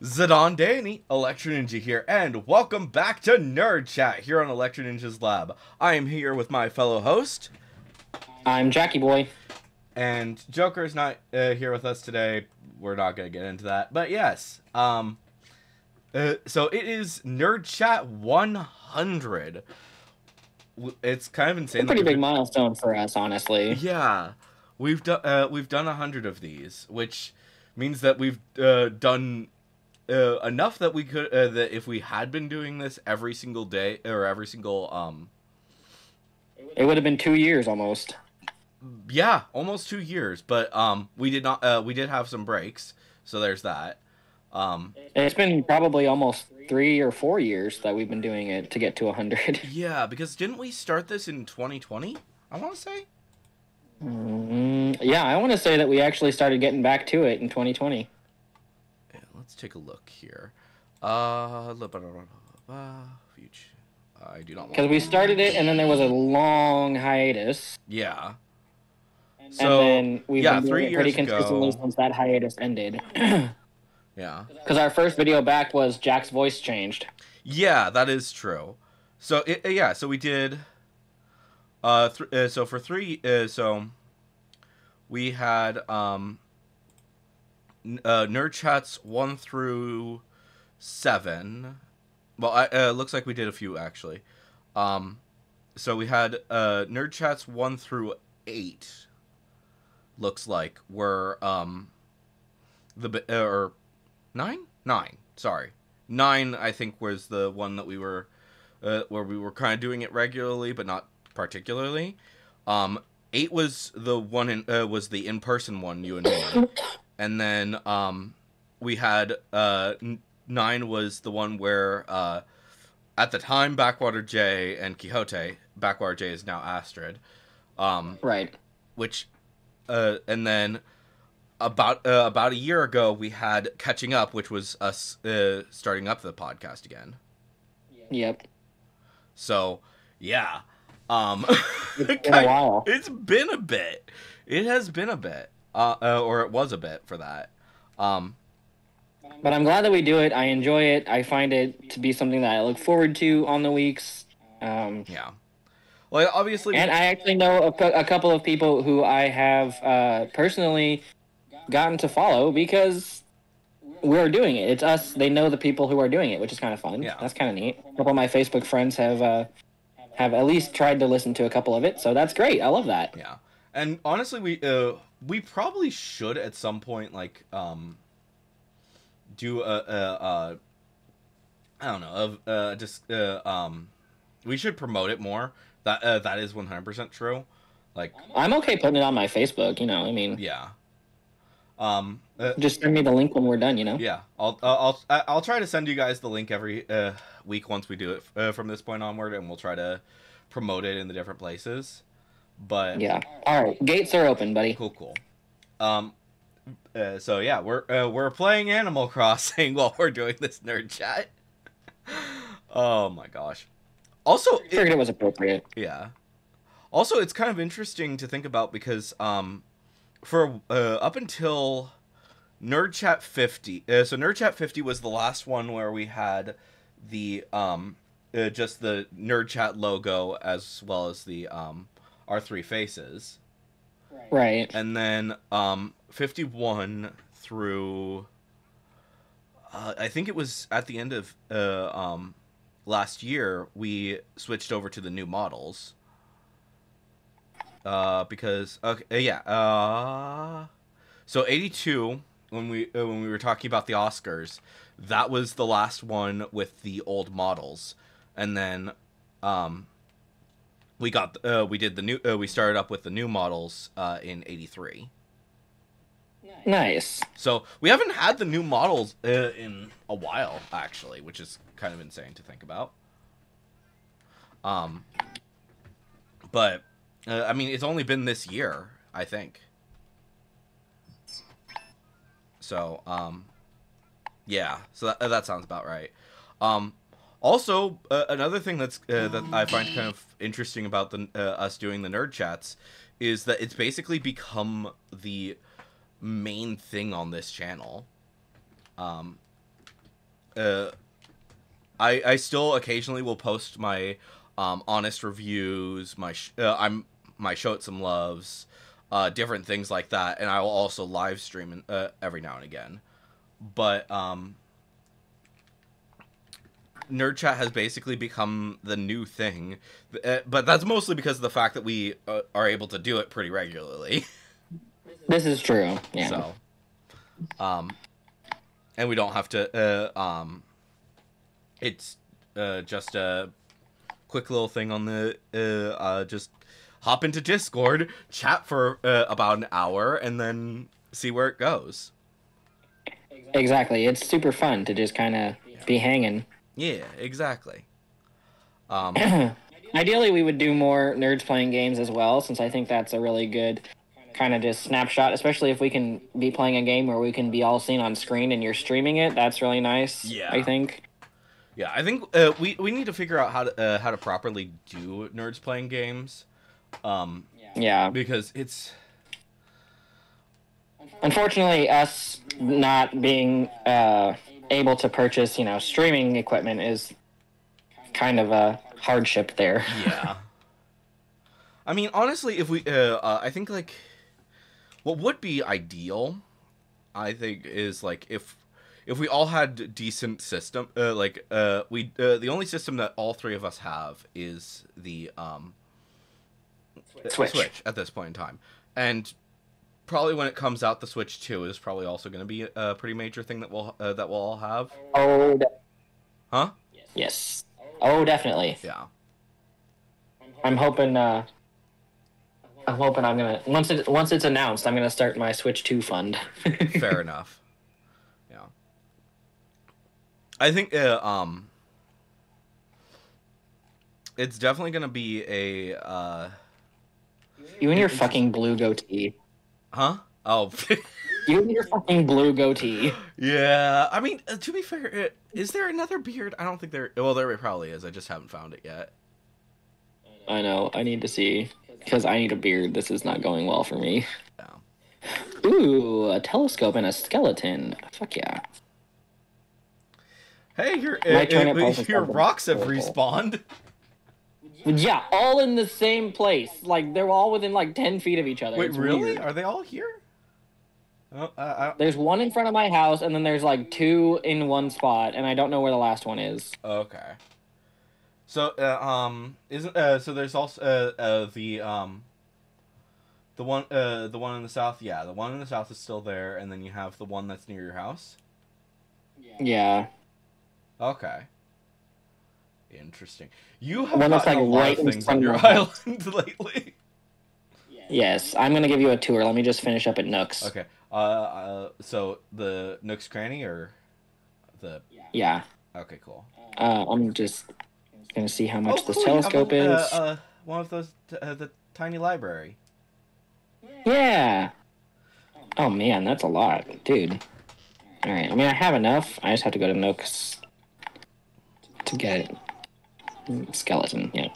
Zidane Danny, Electro Ninja here, and welcome back to Nerd Chat here on Electro Ninja's Lab. I am here with my fellow host, I'm Jackie Boy. and Joker is not here with us today. We're not going to get into that, but yes. So it is Nerd Chat 100. It's kind of insane. A pretty big milestone for us, honestly. Yeah, we've done 100 of these, which means that we've done enough that we could that if we had been doing this every single day or every single It would have been 2 years almost. yeah, almost 2 years, but we did not we did have some breaks, so there's that. It's been probably almost 3 or 4 years that we've been doing it to get to 100. Yeah, because didn't we start this in 2020? I want to say. Yeah, I want to say that we actually started getting back to it in 2020. Yeah, let's take a look here. Future. I do not want. Because we started it and then there was a long hiatus. Yeah. So, and then we've been doing 3 it pretty years consistently ago. since that hiatus ended. Yeah. Because our first video back was Jack's voice changed. Yeah, that is true. So so we did. So for three, so we had nerd chats 1 through 7. Well, looks like we did a few actually. So we had nerd chats 1 through 8. Looks like were the or 9. Sorry, 9. I think was the one that we were where we were kind of doing it regularly, but not particularly. 8 was the one was the in-person one, you and me, and then we had 9 was the one where at the time Backwater J and Quixote. Backwater J is now Astrid. Right. Which and then about a year ago we had Catching Up, which was us starting up the podcast again. Yep. So yeah. It's been a while. It's been a bit. It has been a bit. Or it was a bit for that. But I'm glad that we do it. I enjoy it. I find it to be something that I look forward to on the weeks. Yeah. Well, obviously. And I actually know a couple of people who I have personally gotten to follow because we're doing it. It's us. They know the people who are doing it, which is kind of fun. Yeah. That's kind of neat. A couple of my Facebook friends have at least tried to listen to a couple of it, so that's great. I love that. Yeah. And honestly, we probably should at some point like do I don't know just we should promote it more. That is 100% true. Like I'm okay putting it on my Facebook. I mean, yeah. just send me the link when we're done. Yeah, I'll try to send you guys the link every week once we do it from this point onward, and we'll try to promote it in the different places. But yeah, all right, gates are open, buddy. Cool. So yeah, we're playing Animal Crossing while we're doing this nerd chat. Oh my gosh. Also, I figured it was appropriate. Yeah. Also, it's kind of interesting to think about because for up until Nerd Chat 50, so Nerd Chat 50 was the last one where we had the just the Nerd Chat logo as well as the our 3 faces. Right. And then 51 through I think it was at the end of last year we switched over to the new models. Because okay, yeah. So 82 when we were talking about the Oscars, that was the last one with the old models, and then we did the new we started up with the new models in 83. Nice. So we haven't had the new models in a while actually, which is kind of insane to think about. But I mean, it's only been this year, I think. So, yeah. So that sounds about right. Also, another thing that I find kind of interesting about the us doing the nerd chats is that it's basically become the main thing on this channel. I still occasionally will post my honest reviews, my show it some loves, different things like that, and I will also live stream every now and again. But Nerd Chat has basically become the new thing, but that's mostly because of the fact that we are able to do it pretty regularly. This is true. Yeah. So, and we don't have to. It's just a quick little thing on the just hop into Discord, chat for about an hour, and then see where it goes. Exactly. It's super fun to just kind of be hanging. Yeah, exactly. Ideally, we would do more nerds playing games as well, since I think that's a really good kind of just snapshot, especially if we can be playing a game where we can be all seen on screen and you're streaming it. That's really nice. Yeah. I think. Yeah, I think we need to figure out how to properly do nerds playing games. Yeah. Because it's unfortunately us not being able to purchase, streaming equipment is kind of a hardship there. Yeah. I mean, honestly, if we I think like what would be ideal, I think, is like if we all had decent system, the only system that all three of us have is the Switch at this point in time, and probably when it comes out, the Switch 2 is probably also going to be a pretty major thing that we'll all have. Oh. Huh? Yes. Oh, definitely. Yeah. I'm hoping I'm gonna once it's announced, I'm gonna start my Switch 2 fund. Fair enough. Yeah. I think it's definitely gonna be a you and your fucking blue goatee. Huh? Oh. You and your fucking blue goatee. Yeah. I mean, to be fair, is there another beard? I don't think there. Well, there probably is. I just haven't found it yet. I know. I need to see. Because I need a beard. This is not going well for me. Yeah. Ooh, a telescope and a skeleton. Fuck yeah. Hey, your rocks have respawned. Yeah, all in the same place. Like, they're all within, 10 feet of each other. Wait, it's really? weird. Are they all here? Oh, There's one in front of my house, and then there's, 2 in one spot, and I don't know where the last one is. Okay. So, so there's also, the one in the south, yeah, the one in the south is still there, and then you have the one that's near your house? Yeah. Okay. Interesting. You have one that's, gotten a lot right of in things front on your of my house. island lately. Yes, I'm gonna give you a tour. Let me just finish up at Nook's. Okay. So the Nook's Cranny, or the... Yeah. Okay, cool. I'm just gonna see how much cool. this telescope is. One of those, the tiny library. Yeah. Oh man, that's a lot, dude. All right. I mean, I have enough. I just have to go to Nook's to get it. Skeleton. Yeah.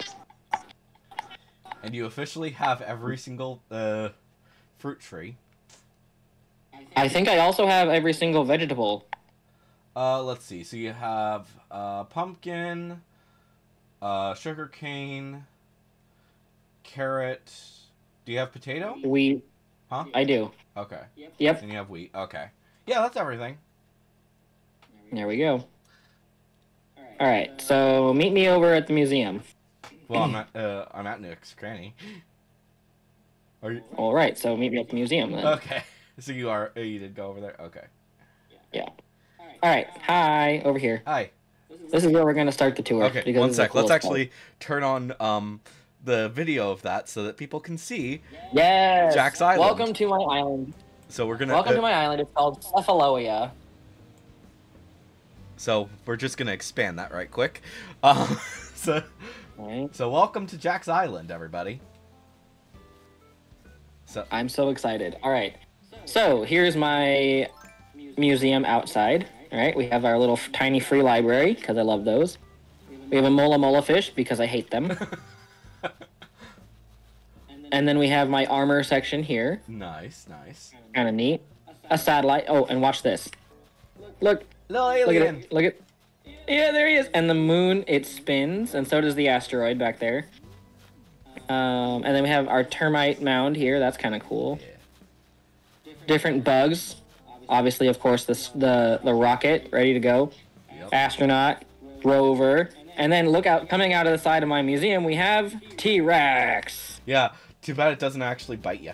And you officially have every single fruit tree. I think I also have every single vegetable. Let's see. So you have pumpkin, sugar cane, carrot. Do you have potato? Wheat. Huh? I do. Okay. Yep. And you have wheat. Okay. Yeah, that's everything. There we go. All right. So meet me over at the museum. Well, I'm at Nook's Cranny. Are you? All right. So meet me at the museum then. Okay. So you did go over there. Okay. Yeah. All right. Hi. Over here. Hi. This is where we're gonna start the tour. Okay. Because One sec. Let's actually turn on the video of that so that people can see. Yes. Jack's Island. Welcome to my island. So we're gonna. Welcome to my island. It's called Cephaloia. So we're just gonna expand that right quick. So welcome to Jack's Island, everybody. So I'm so excited. All right. So here's my museum outside. All right. We have our little tiny free library because I love those. We have a mola mola fish because I hate them. And then we have my armor section here. Nice, nice. Kind of neat. A satellite. Oh, and watch this. Look. Little Look at alien. it. Look at. Yeah, there he is. And the moon, it spins, and so does the asteroid back there. And then we have our termite mound here. That's kind of cool. Yeah. Different bugs. Obviously, of course, the rocket ready to go. Yep. Astronaut, rover, and then look out! Coming out of the side of my museum, we have T-Rex. Yeah. Too bad it doesn't actually bite you.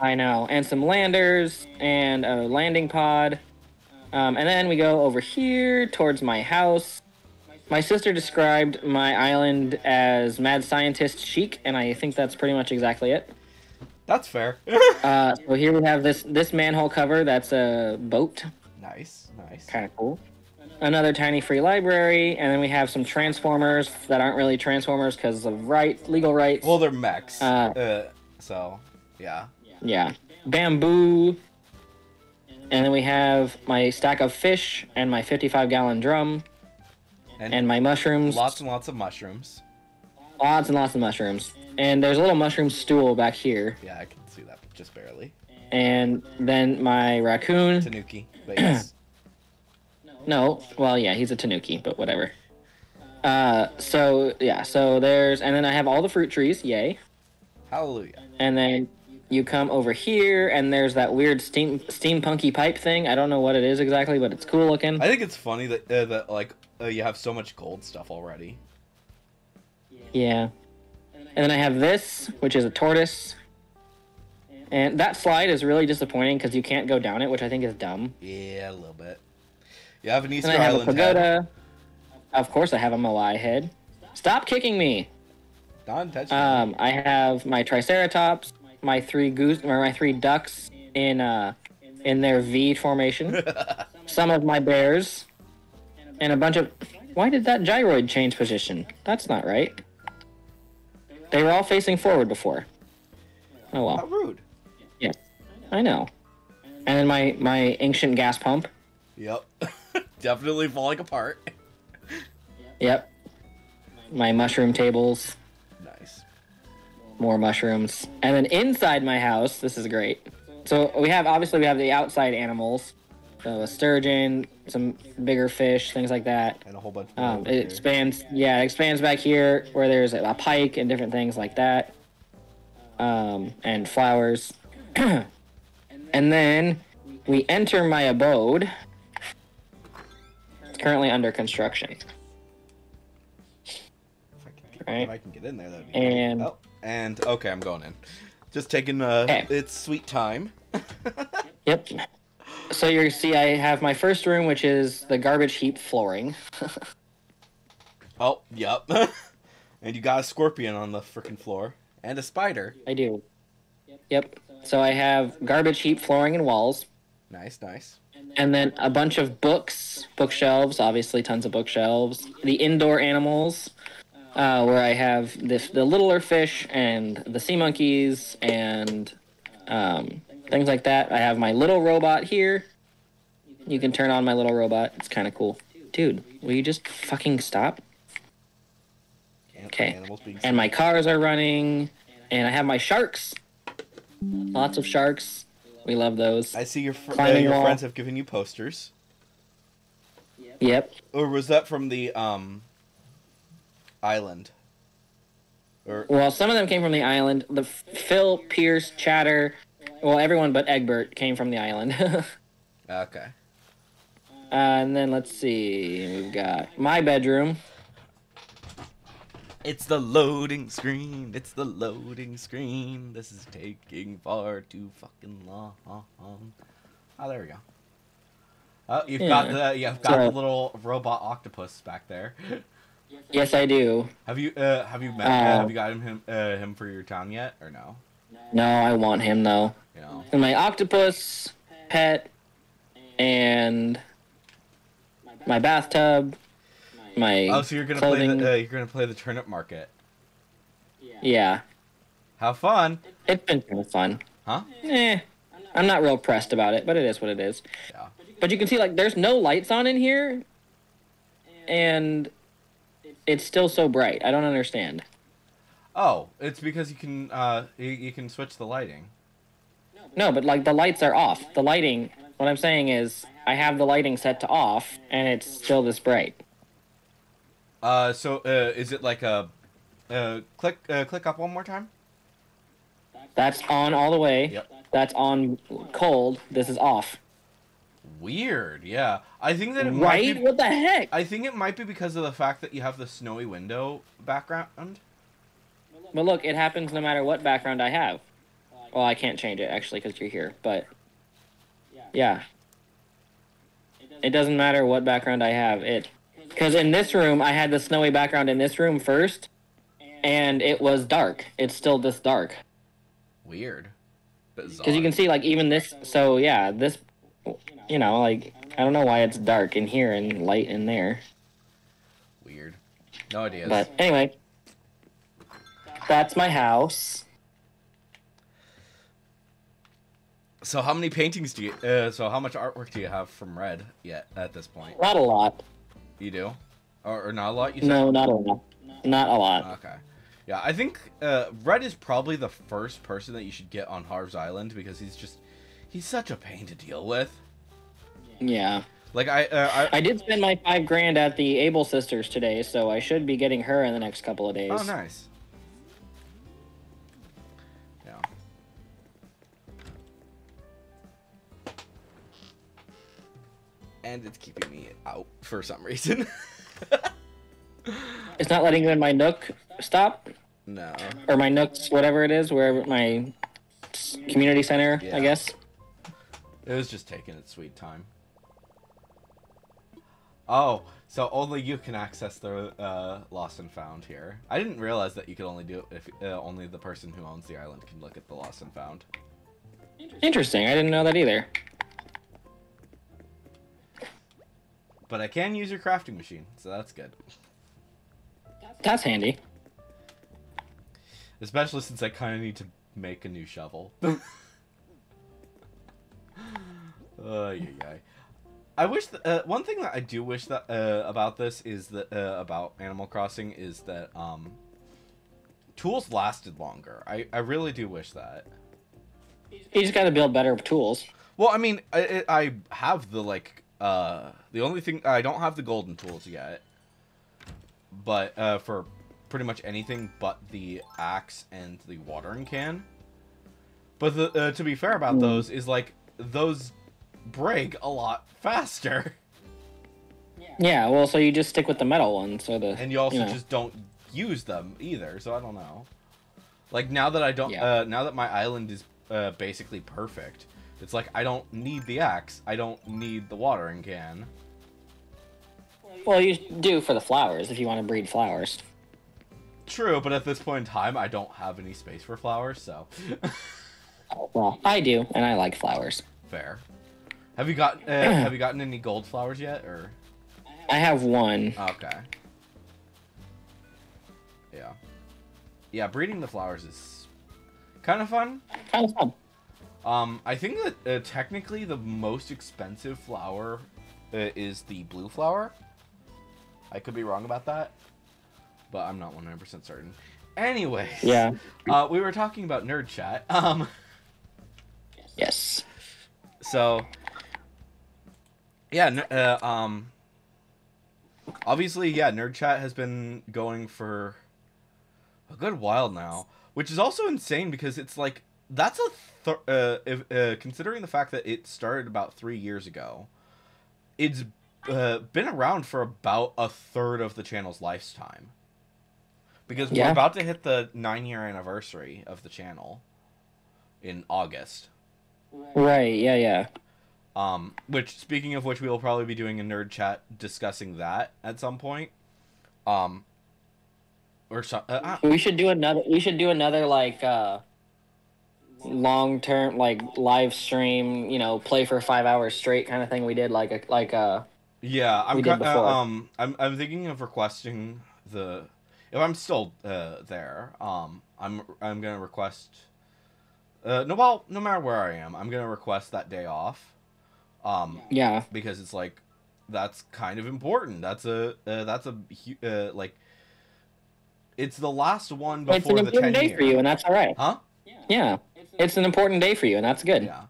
I know, and some landers and a landing pod. And then we go over here towards my house. My sister described my island as mad scientist chic, and I think that's pretty much exactly it. That's fair. So here we have this manhole cover. That's a boat. Nice, nice. Kind of cool. Another tiny free library, and then we have some transformers that aren't really transformers because of legal rights. Well, they're mechs. So, yeah. Yeah. Bamboo. And then we have my stack of fish and my 55-gallon drum. And my mushrooms. Lots and lots of mushrooms. Lots and lots of mushrooms. And there's a little mushroom stool back here. Yeah, I can see that just barely. And then my raccoon. Tanuki, but yes. No, well, yeah, he's a tanuki, but whatever. So there's, and then I have all the fruit trees, yay. Hallelujah. And then you come over here, and there's that weird steampunky pipe thing. I don't know what it is exactly, but it's cool looking. I think it's funny that you have so much gold stuff already. Yeah. And then I have this, which is a tortoise. And that slide is really disappointing because you can't go down it, which I think is dumb. Yeah, a little bit. You have an Easter And I have Island a pagoda. head. Of course, I have a Moai head. Stop kicking me. Not intentional. I have my Triceratops, my three ducks in their V formation, some of my bears, and a bunch of. Why did that gyroid change position? That's not right. They were all facing forward before. Oh well. How rude. Yeah, I know. And then my ancient gas pump. Yep. Definitely falling apart. Yep. My mushroom tables. Nice. More mushrooms. And then inside my house, this is great. So we have the outside animals. So a sturgeon, some bigger fish, things like that. And a whole bunch of It expands back here where there's a pike and different things like that. And flowers. And then we enter my abode. It's currently under construction. If I can get in there, that'd be And great. Oh, and okay, I'm going in. Just taking its sweet time. Yep. So you see, I have my first room, which is the garbage heap flooring. Oh, yep. And you got a scorpion on the freaking floor and a spider. I do. Yep. So I have garbage heap flooring and walls, Nice, nice. and then a bunch of bookshelves. Obviously, tons of bookshelves. The indoor animals. Where I have the littler fish and the sea monkeys and things like that. I have my little robot here. You can turn on my little robot. It's kind of cool. Dude, will you just fucking stop? Okay. And my cars are running. And I have my sharks. Lots of sharks. We love those. I see your Climbing wall. friends have given you posters. Yep. Or was that from the island? Or Well, some of them came from the island. The Phil, Pierce, Chatter, well, everyone but Egbert came from the island. okay. And then let's see. We've got my bedroom. It's the loading screen. It's the loading screen. This is taking far too fucking long. Oh, there we go. Oh, you've got the little robot octopus back there. Yes, I do. Have you got him for your town yet or no? No, I want him though. You know. And my octopus pet and my bathtub. My So you're gonna clothing. play the turnip market. Yeah, Have fun. it's been kind of fun. Huh? I'm not real pressed about it, but it is what it is. Yeah. But you can see, like, there's no lights on in here, and it's still so bright. I don't understand. Oh, it's because you can you can switch the lighting. No, but like the lights are off. The lighting. What I'm saying is, I have the lighting set to off, and it's still this bright. So is it like a click up one more time? That's on all the way. Yep. That's on cold. This is off. Weird. Yeah. I think that it Right? might be, What the heck? I think it might be because of the fact that you have the snowy window background. But look, it happens no matter what background I have. Well, I can't change it, actually, because you're here. But, yeah. It doesn't matter what background I have. Because in this room, I had the snowy background in this room first, and it was dark. It's still this dark. Weird. Bizarre. Because you can see, like, even this... So, yeah, this... You know, like, I don't know why it's dark in here and light in there. Weird. No ideas. But, anyway. That's my house. So how many paintings do you... so how much artwork do you have from Red yet at this point? Not a lot. You do? Or not a lot, you said? No, not a lot. Not a lot. Okay. Yeah, I think Red is probably the first person that you should get on Harv's Island because he's such a pain to deal with. Yeah. Like I did spend my $5,000 at the Able Sisters today, so I should be getting her in the next couple of days. Oh, nice. Yeah. And it's keeping me out for some reason. It's not letting you in my Nook stop? No. Or my Nooks, whatever it is, wherever my community center, Yeah. I guess. It was just taking its sweet time. Oh, so only you can access the Lost and Found here. I didn't realize that you could only do it if only the person who owns the island can look at the Lost and Found. Interesting. I didn't know that either. But I can use your crafting machine, so that's good. That's handy. Especially since I kind of need to make a new shovel. Yeah. I wish that, one thing that I do wish that about this is that about Animal Crossing is that tools lasted longer. I really do wish that. You just gotta build better tools. Well, I mean, I have the the only thing I don't have the golden tools yet, but for pretty much anything but the axe and the watering can. But to be fair about those is like those break a lot faster. Yeah, well, so you just stick with the metal ones, or the... And you also know. just don't use them either, so I don't know. Like, now that I don't... Yeah. now that my island is basically perfect, it's like, I don't need the axe, I don't need the watering can. Well, you do for the flowers, if you want to breed flowers. True, but at this point in time, I don't have any space for flowers, so... Well, I do, and I like flowers. Fair. Have you gotten any gold flowers yet, or? I have one. Okay. Yeah. Yeah, breeding the flowers is kind of fun. Kind of fun. I think that technically the most expensive flower is the blue flower. I could be wrong about that, but I'm not 100% certain. Anyways. Yeah. We were talking about Nerd Chat. Yes. So, yeah, obviously, yeah, Nerd Chat has been going for a good while now, which is also insane because it's like, that's considering the fact that it started about 3 years ago, it's been around for about a third of the channel's lifetime. Because we're about to hit the 9-year anniversary of the channel in August. Right, yeah. Which, speaking of which, we will probably be doing a Nerd Chat discussing that at some point. We should do another like long term like live stream, you know, play for 5 hours straight kind of thing we did yeah, we did before. I'm thinking of requesting the, if I'm still there, I'm gonna request no matter where I am, I'm gonna request that day off. Yeah. Because it's like, that's kind of important. That's a like, it's the last one before the 10 years. It's an important day for you, and that's all right. Huh? Yeah. It's an important day for you, and that's good. Yeah.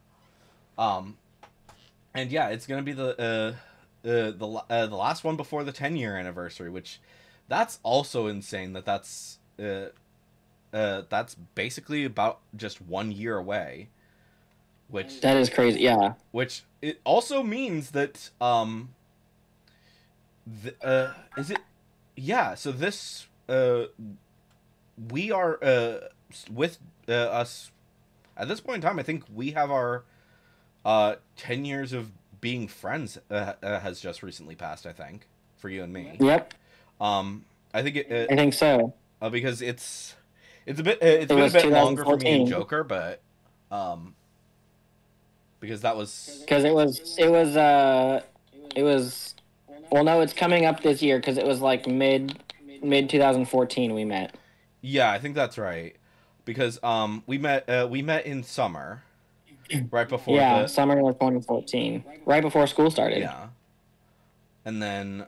And yeah, it's gonna be the last one before the 10-year anniversary, which that's also insane. That's basically about just 1 year away, which That is crazy. Yeah. it also means that is it yeah, so this we are with us at this point in time. I think we have our 10 years of being friends has just recently passed, I think, for you and me. Yep. I think I think so. because it's a bit it's It been a was bit longer for me and 2014. Joker, but because that was Because it was well, no, it's coming up this year because it was like mid 2014 we met. yeah, I think that's right. Because we met in summer, right before Yeah, the summer of 2014, right before school started. yeah. And then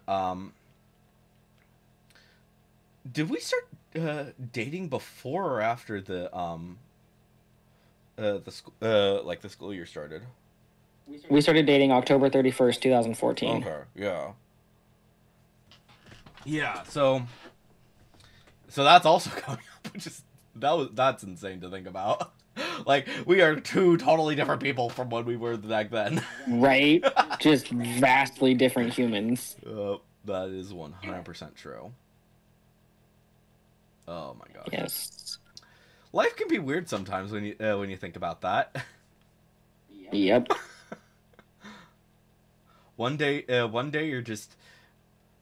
did we start dating before or after the school year started? We started dating October 31st, 2014. Okay, yeah. Yeah, so that's also coming up, which is that's insane to think about. Like, we are two totally different people from when we were back then. Right? Just vastly different humans. That is 100% true. Oh my gosh. Yes. Life can be weird sometimes when you think about that. Yep. One day you're just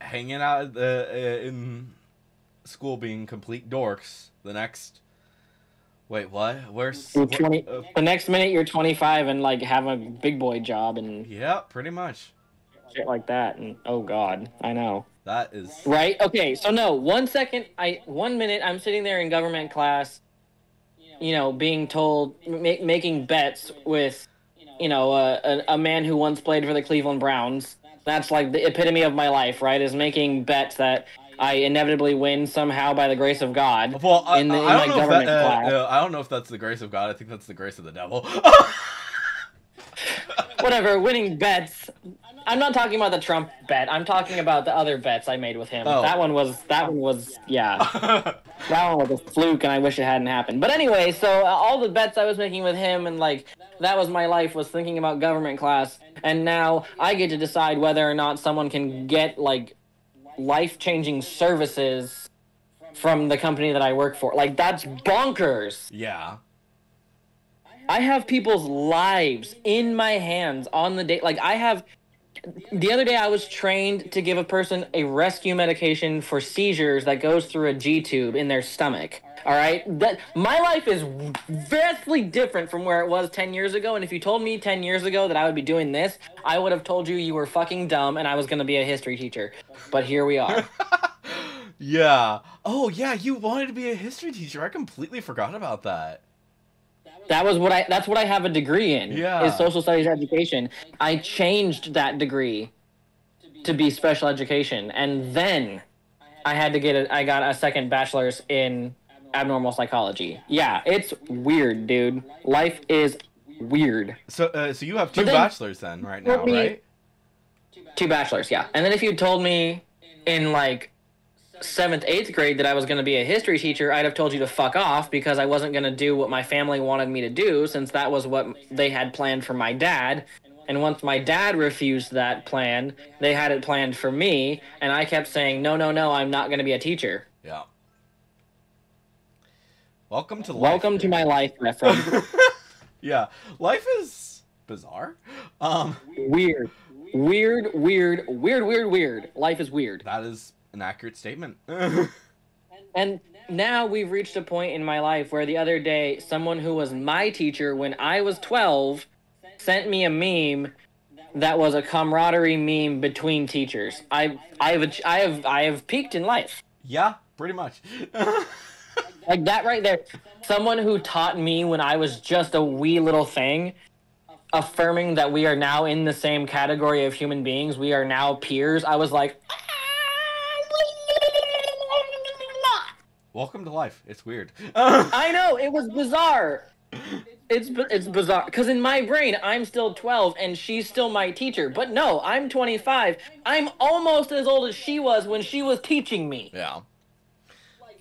hanging out in school being complete dorks. The next, wait, what? Where's You're 20, the next minute you're 25 and like have a big boy job and yeah, pretty much. shit like that. And oh god, I know. That is Right? Okay, so no, 1 minute I'm sitting there in government class, being told, making bets with, a man who once played for the Cleveland Browns. That's like the epitome of my life, right? Is making bets that I inevitably win somehow by the grace of God. well. In my government class. I don't know if that's the grace of God. I think that's the grace of the devil. Whatever, winning bets. I'm not talking about the Trump bet. I'm talking about the other bets I made with him. Oh. That one was yeah. That one was a fluke, and I wish it hadn't happened. But anyway, so all the bets I was making with him, and like that was my life, was thinking about government class, and now I get to decide whether or not someone can get like life-changing services from the company that I work for. Like, that's bonkers. Yeah. I have people's lives in my hands on the day. Like, the other day I was trained to give a person a rescue medication for seizures that goes through a G-tube in their stomach. All right? My life is vastly different from where it was 10 years ago, and if you told me 10 years ago that I would be doing this, I would have told you were fucking dumb and I was going to be a history teacher. But here we are. Yeah. Oh, yeah, you wanted to be a history teacher. I completely forgot about that. That's what I have a degree in. Yeah. Is social studies education. I changed that degree to be special education, and then I had to I got a second bachelor's in abnormal psychology. Yeah, it's weird, dude. Life is weird. So you have two bachelors then right now, right? 2 bachelors, yeah. And then if you told me in like 7th, 8th grade that I was going to be a history teacher, I'd have told you to fuck off because I wasn't going to do what my family wanted me to do, since that was what they had planned for my dad. And once my dad refused that plan, they had it planned for me, and I kept saying, no, I'm not going to be a teacher. Yeah. Welcome to life. Welcome to my life, Ephraim. Yeah. Life is bizarre. Weird. Life is weird. That is an accurate statement. And now we've reached a point in my life where the other day, someone who was my teacher when I was 12 sent me a meme that was a camaraderie meme between teachers. I have peaked in life. Yeah, pretty much. Like that right there. Someone who taught me when I was just a wee little thing, affirming that we are now in the same category of human beings. We are now peers. I was like, welcome to life. It's weird. I know, it was bizarre. It's bizarre because in my brain I'm still 12 and she's still my teacher. But no, I'm 25. I'm almost as old as she was when she was teaching me. Yeah.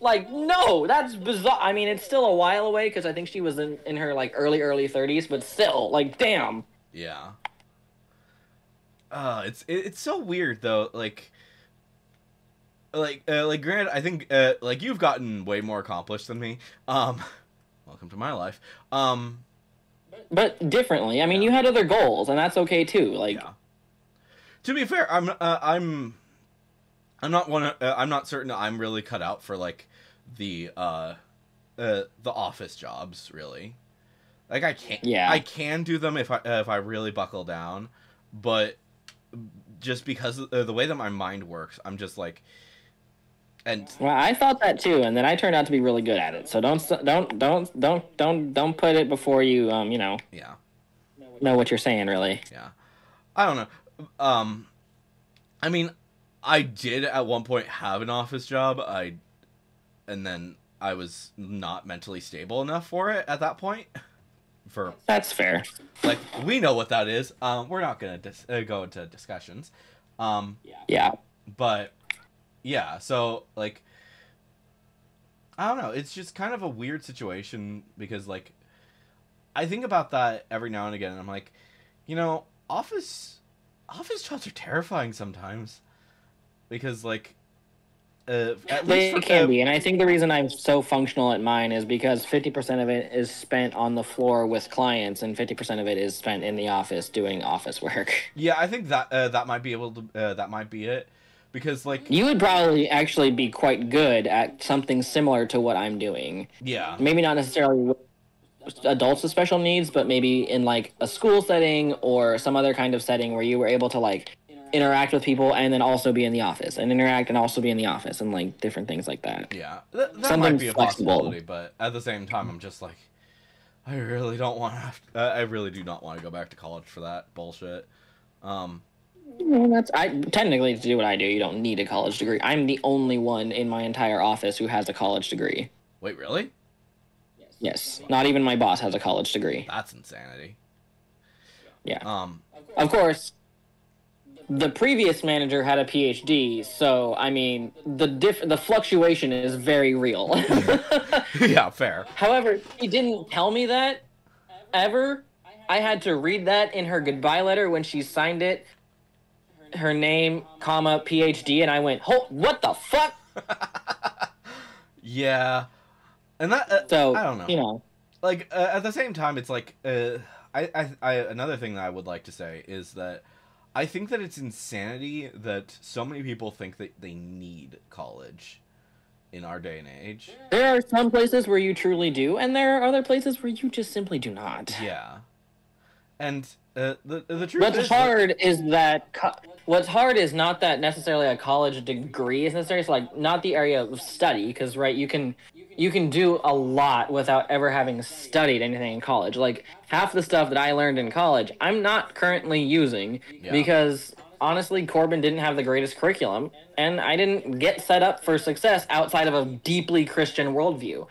Like, no, that's bizarre. I mean, it's still a while away because I think she was in her like early 30s, but still, like, damn. Yeah. It's so weird though. Like granted, I think like you've gotten way more accomplished than me. Welcome to my life. But differently. I mean, you had other goals, and that's okay too. Like, yeah. To be fair, I'm not I'm not certain I'm really cut out for like the office jobs really. Like I can do them if I really buckle down, but just because of the way that my mind works, I'm just like. And well, I thought that too, and then I turned out to be really good at it. So don't put it before you yeah, know what you're saying really. Yeah, I don't know. I mean, I did at one point have an office job. And then I was not mentally stable enough for it at that point. That's fair. Like we know what that is. We're not gonna go into discussions. Yeah. But. Yeah, so, like, I don't know, it's just kind of a weird situation, because, like, I think about that every now and again, and I'm like, you know, office jobs are terrifying sometimes, because, like, at least it can be, and I think the reason I'm so functional at mine is because 50% of it is spent on the floor with clients, and 50% of it is spent in the office doing office work. Yeah, I think that that might be able to, that might be it. Because, like... You would probably actually be quite good at something similar to what I'm doing. Yeah. Maybe not necessarily adults with special needs, but maybe in, like, a school setting or some other kind of setting where you were able to, like, interact with people and then also be in the office. And interact and also be in the office and, like, different things like that. Yeah. That might be a possibility, but at the same time, I'm just like... I really don't want to I really do not want to go back to college for that bullshit. Well, technically, to do what I do, you don't need a college degree. I'm the only one in my entire office who has a college degree. Wait, really? Yes. Not even my boss has a college degree. That's insanity. Yeah. Of course, the previous manager had a PhD, so, I mean, the fluctuation is very real. Yeah, fair. However, he didn't tell me that, ever. I had to read that in her goodbye letter when she signed it. Her name, comma, PhD, and I went, what the fuck? Yeah. And that, so, I don't know. You know. Like, at the same time, it's like, another thing that I would like to say is that I think that it's insanity that so many people think that they need college in our day and age. There are some places where you truly do, and there are other places where you just simply do not. Yeah. And the truth what's hard is not that necessarily a college degree is necessary. It's like not the area of study, because right, you can do a lot without ever having studied anything in college. Like half the stuff that I learned in college, I'm not currently using because honestly, Corbin didn't have the greatest curriculum, and I didn't get set up for success outside of a deeply Christian worldview.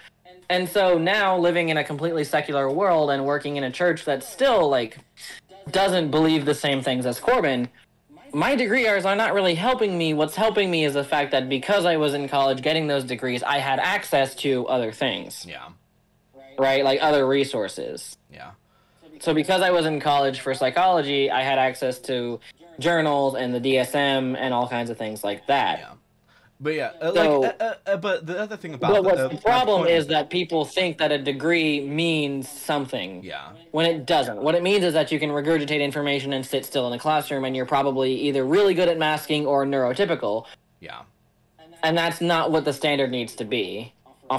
And so now, living in a completely secular world and working in a church that still, like, doesn't believe the same things as Corbin, my degree hours are not really helping me. What's helping me is the fact that because I was in college getting those degrees, I had access to other things. Yeah. Right? Like other resources. Yeah. So because I was in college for psychology, I had access to journals and the DSM and all kinds of things like that. Yeah. But yeah, but the other thing about the problem is that people think that a degree means something. Yeah. When it doesn't. What it means is that you can regurgitate information and sit still in a classroom, and you're probably either really good at masking or neurotypical. Yeah. And that's not what the standard needs to be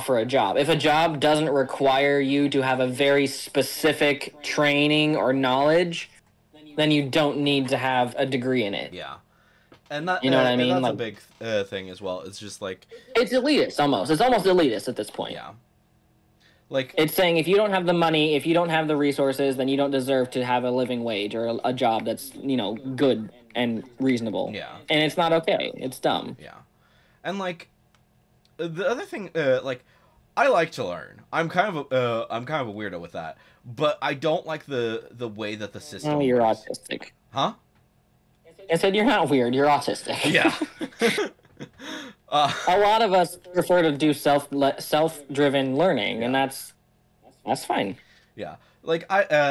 for a job. If a job doesn't require you to have a very specific training or knowledge, then you don't need to have a degree in it. Yeah. And that, you know what I mean? That's like, a big thing as well. It's just like... It's elitist, almost. It's almost elitist at this point. Yeah. Like... It's saying if you don't have the money, if you don't have the resources, then you don't deserve to have a living wage or a job that's, you know, good and reasonable. Yeah. And it's not okay. It's dumb. Yeah. And, like, the other thing, like, I like to learn. I'm kind of a weirdo with that, but I don't like the way that the Oh, system you're works. autistic. Huh? I said you're not weird. You're autistic. Yeah. uh, A lot of us prefer to do self-driven learning, and yeah. that's fine. Yeah. Like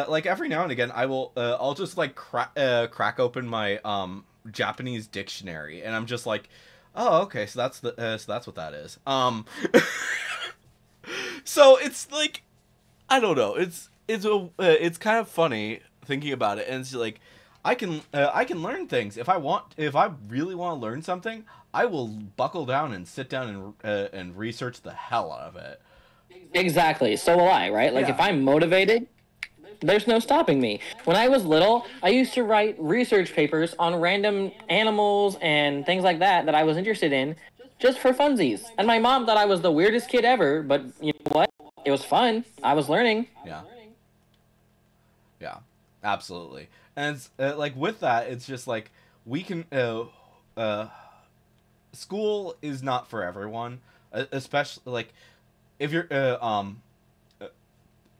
like every now and again I'll just like crack open my Japanese dictionary and I'm just like, "Oh, okay, so that's what that is." So it's like I don't know. It's kind of funny thinking about it, and it's like I can learn things if I really want to learn something. I will buckle down and sit down and research the hell out of it. Exactly. So will I, right? Like if Yeah, I'm motivated, there's no stopping me. When I was little, I used to write research papers on random animals and things like that I was interested in just for funsies. And my mom thought I was the weirdest kid ever, but you know what? It was fun. I was learning. yeah, yeah, absolutely. And it's, like with that, it's just like we can. School is not for everyone, especially like if you're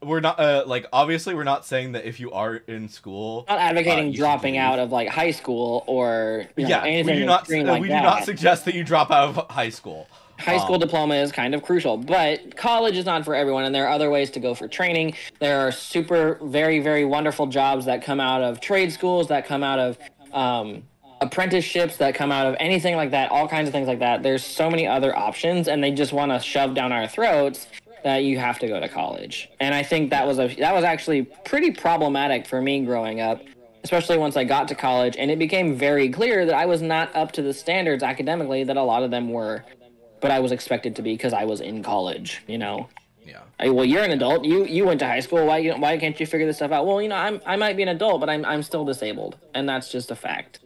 we're not like obviously we're not saying that if you are in school Not advocating you should dropping leave. out of like high school or Yeah, anything extreme like we do not that. suggest that you drop out of high school. High school diploma is kind of crucial, but college is not for everyone, and there are other ways to go for training. There are super, very, very wonderful jobs that come out of trade schools, that come out of apprenticeships, that come out of anything like that, all kinds of things like that. There's so many other options, and they just want to shove down our throats that you have to go to college. And I think that was actually pretty problematic for me growing up, especially once I got to college, and it became very clear that I was not up to the standards academically that a lot of them were, but I was expected to be because I was in college, you know. Yeah. Well, you're an adult. You went to high school. Why can't you figure this stuff out? Well, I might be an adult, but I'm still disabled, and that's just a fact.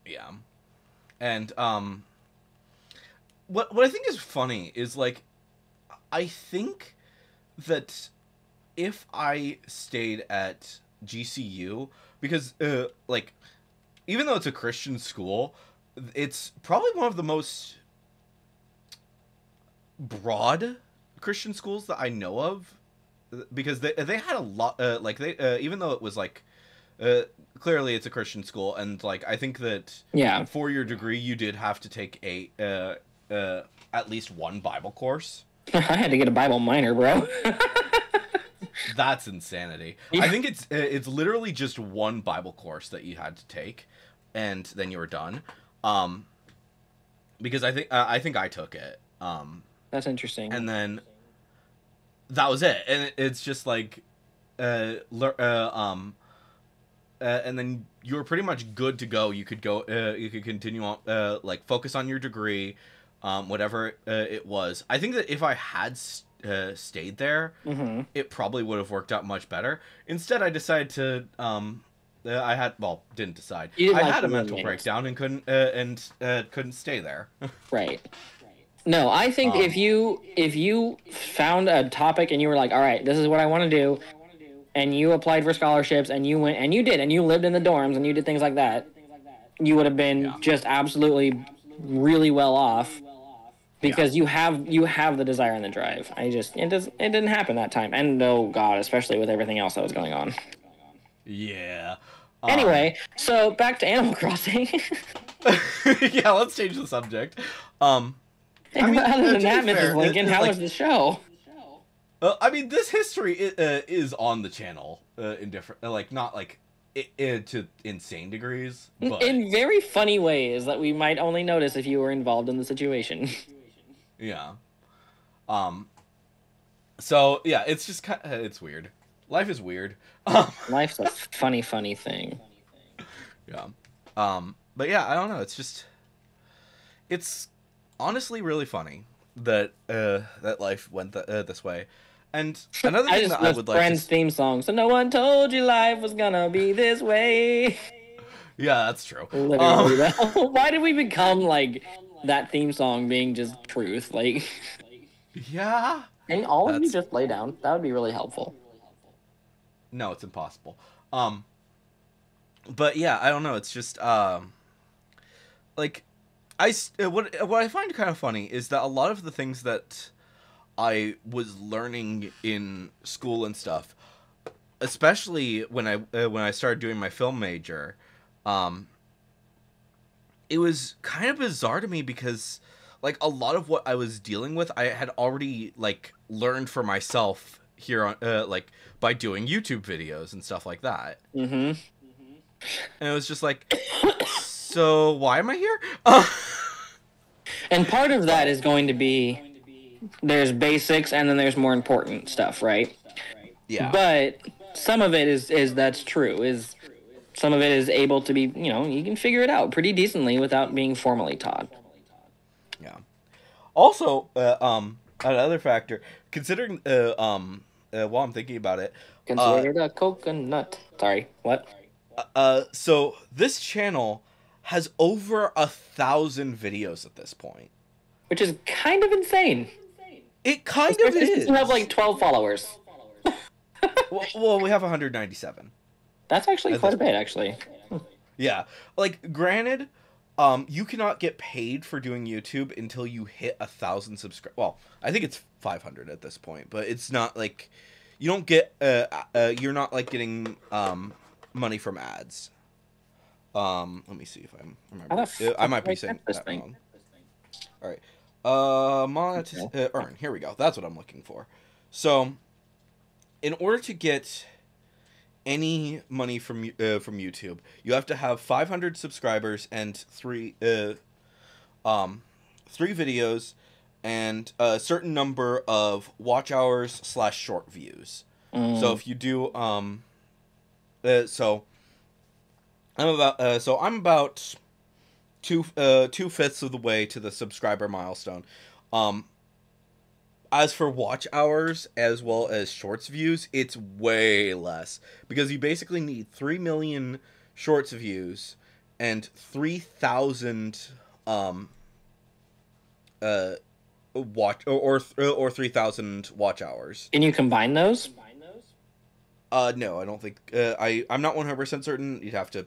Yeah. And what I think is funny is like I think that if I stayed at GCU because like even though it's a Christian school, it's probably one of the most broad Christian schools that I know of because they had a lot like they even though it was like uh, clearly it's a Christian school and like I think that Yeah, for your degree you did have to take a at least one Bible course. I had to get a Bible minor, bro. That's insanity. Yeah. I think it's literally just one Bible course that you had to take and then you were done. Because I think I took it. That's interesting. And then that was it. And it's just like and then you were pretty much good to go. You could go you could continue on like focus on your degree, whatever it was. I think that if I had stayed there, Mm-hmm. it probably would have worked out much better. Instead, I decided to I had didn't decide. You didn't I like had the a mental roommates. breakdown and couldn't stay there. Right. No, I think Um, if you found a topic and you were like, all right, this is what I want to do, and you applied for scholarships and you went and you did and you lived in the dorms and you did things like that, you would have been Yeah. just absolutely really well off because you have the desire and the drive. It didn't happen that time. And oh god, especially with everything else that was going on. yeah. Anyway, so back to Animal Crossing. Yeah, let's change the subject. I mean, Other than to that, be fair, Mrs. Lincoln, it's how like- was the show? I mean, this history is on the channel in different, like not like to insane degrees, but In very funny ways that we might only notice if you were involved in the situation. yeah. So yeah, it's just kind of, it's weird. Life is weird. Life's a funny, funny thing. Yeah. But yeah, I don't know. It's honestly really funny that that life went this way. And another I thing just that I love would like Friends theme song. So no one told you life was gonna be this way. yeah, that's true. Literally, though. Why did we become like that theme song being just truth? Like, Yeah. and all of you That's- just lay down. That would be really helpful. No, it's impossible. But yeah, I don't know. It's just like what I find kind of funny is that a lot of the things that I was learning in school and stuff, especially when I started doing my film major. Um, it was kind of bizarre to me because like a lot of what I was dealing with, I had already like learned for myself here on like by doing YouTube videos and stuff like that. Mm-hmm. And it was just like, so why am I here? And part of that is going to be there's basics and then there's more important stuff, right? Yeah. But some of it is that's true. Is some of it is able to be, you can figure it out pretty decently without being formally taught. Yeah. Also, another factor, considering while I'm thinking about it, Consider it a coconut. Sorry, what? so this channel has over 1,000 videos at this point. Which is kind of insane. It kind of is. You have like 12 followers. well, we have 197. That's actually quite a bit, actually. Yeah, like granted, you cannot get paid for doing YouTube until you hit 1,000 subscribers. Well, I think it's 500 at this point, but it's not like you don't get you're not like getting money from ads. Let me see if I'm remember. I might be saying that wrong. All right. Earn. Here we go. That's what I'm looking for. So, in order to get any money from YouTube, you have to have 500 subscribers and three videos and a certain number of watch hours / short views. So if you do so I'm about 2/5 of the way to the subscriber milestone. As for watch hours as well as shorts views, it's way less because you basically need 3 million shorts views and 3,000 watch or 3,000 watch hours. Can you combine those? No, I don't think I'm not 100% certain. You'd have to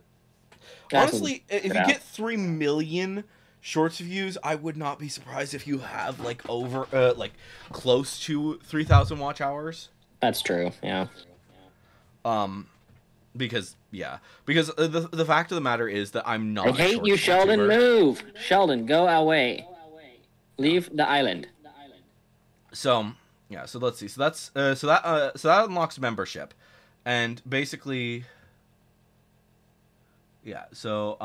honestly, if you get 3 million shorts views, I would not be surprised if you have like over like close to 3,000 watch hours. That's true. Yeah. Because the fact of the matter is that I'm not. I hate you, Sheldon. YouTuber. Move, Sheldon. Go away. Leave the island. So yeah. So let's see. So that's so that unlocks membership, and basically. Yeah. So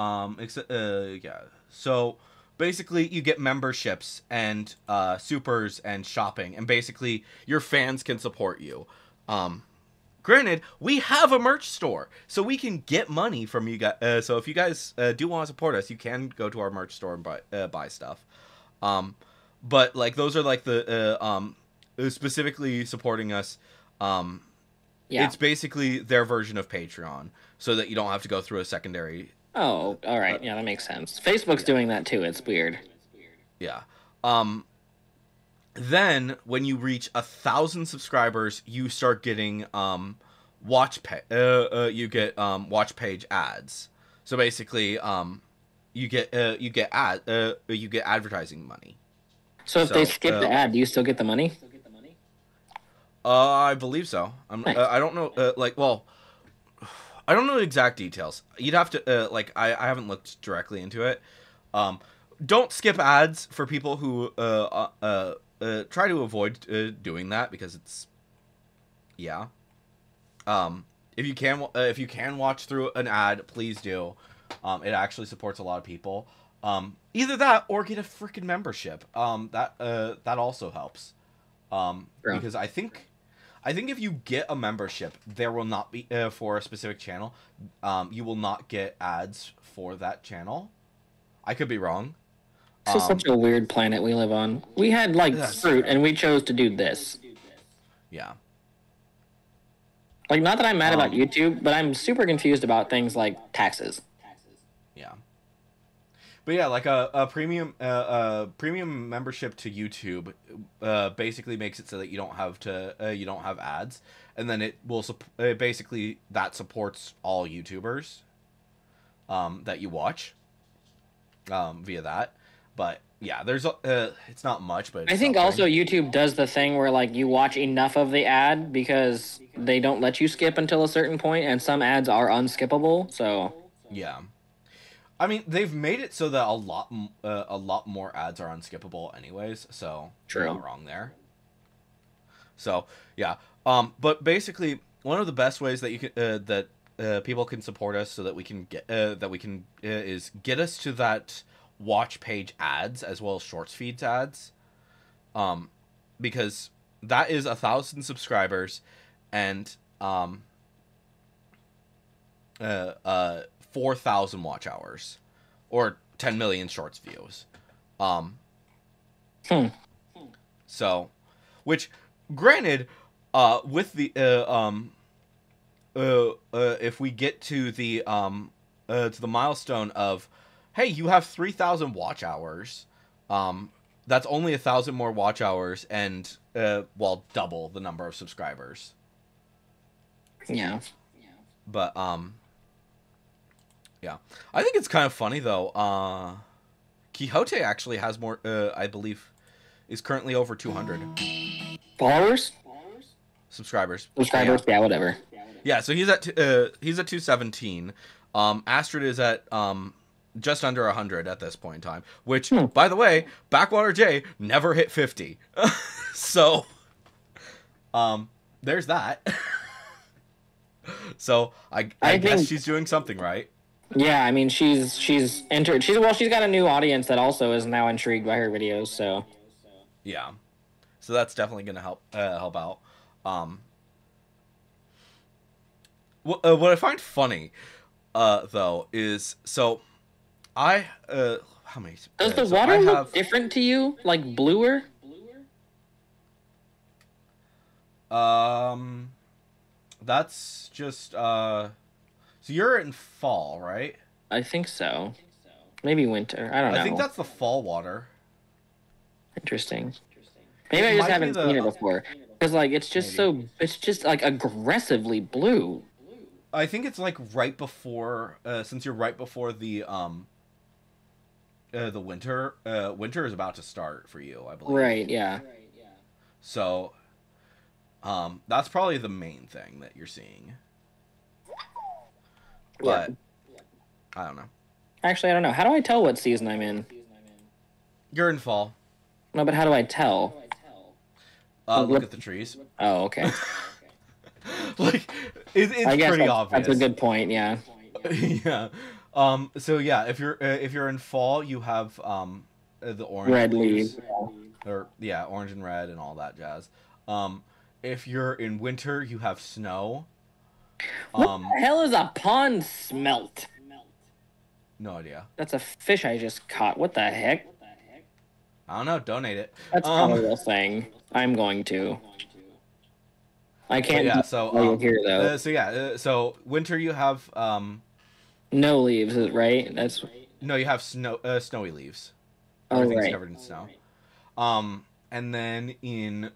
yeah. So basically, you get memberships and supers and shopping, and basically your fans can support you. Granted, we have a merch store, so we can get money from you guys. So if you guys do want to support us, you can go to our merch store and buy stuff. But like those are like the specifically supporting us. Yeah. It's basically their version of Patreon, so that you don't have to go through a secondary. Oh, all right. Yeah, that makes sense. Facebook's doing that too. It's weird. Yeah. Then when you reach 1,000 subscribers, you start getting watch page ads. So basically, you get advertising money. So if they skip the ad, do you still get the money? I believe so. Nice. I don't know. I don't know the exact details. You'd have to I haven't looked directly into it. Don't skip ads for people who try to avoid doing that because it's yeah. If you can watch through an ad, please do. It actually supports a lot of people. Either that or get a freaking membership. That also helps. Because I think if you get a membership, there will not be for a specific channel. You will not get ads for that channel. I could be wrong. This is such a weird planet we live on. We had like fruit, and we chose to do this. Yeah. Like, not that I'm mad about YouTube, but I'm super confused about things like taxes. Yeah. But yeah, like a premium membership to YouTube basically makes it so that you don't have ads, and then it will basically that supports all YouTubers that you watch via that. But yeah, there's it's not much, but it's I think something. also YouTube does the thing where like you watch enough of the ad because they don't let you skip until a certain point, and some ads are unskippable. So Yeah. I mean, they've made it so that a lot more ads are unskippable anyways, so you're true. not wrong there. So, yeah. But basically, one of the best ways that you can that people can support us so that we can get is get us to that watch page ads as well as shorts feeds ads. Because that is 1,000 subscribers and 4,000 watch hours or 10 million shorts views. Hmm. So, which, granted, with the if we get to the milestone of, hey, you have 3,000 watch hours, that's only 1,000 more watch hours and well, double the number of subscribers. Yeah. But yeah, I think it's kind of funny though. Quixote actually has more. I believe is currently over 200 Followers? subscribers. Subscribers? Yeah, whatever. Yeah, so he's at 217. Astrid is at just under 100 at this point in time. Which, by the way, Backwater J never hit 50. So, there's that. So I guess think, she's doing something right. Yeah, I mean she's entered. She's got a new audience that also is now intrigued by her videos. So Yeah, so that's definitely gonna help out. What I find funny, though, is so I how many? does the so water I look have, different to you? Like bluer? That's just so you're in fall, right? I think so. Maybe winter. I don't know. I think that's the fall water. Interesting. Maybe I just haven't seen it before. Because like it's just it's just like aggressively blue. I think it's like right before since you're right before the winter winter is about to start for you, I believe. Right, yeah. So that's probably the main thing that you're seeing. But I don't know. Actually, I don't know. How do I tell what season I'm in? You're in fall. No, but how do I tell? Look at the trees. Oh, okay. Like it's pretty obvious. That's a good point. Yeah. Yeah. So yeah, if you're in fall, you have the orange red leaves. Or yeah, orange and red and all that jazz. If you're in winter, you have snow. What the hell is a pond smelt? No idea. That's a fish I just caught. What the heck? I don't know. Donate it. That's probably a real thing. I'm going to. I can't. Yeah. So here though. So winter you have no leaves, right? That's no. You have snowy leaves. Oh, Everything's covered in snow. And then in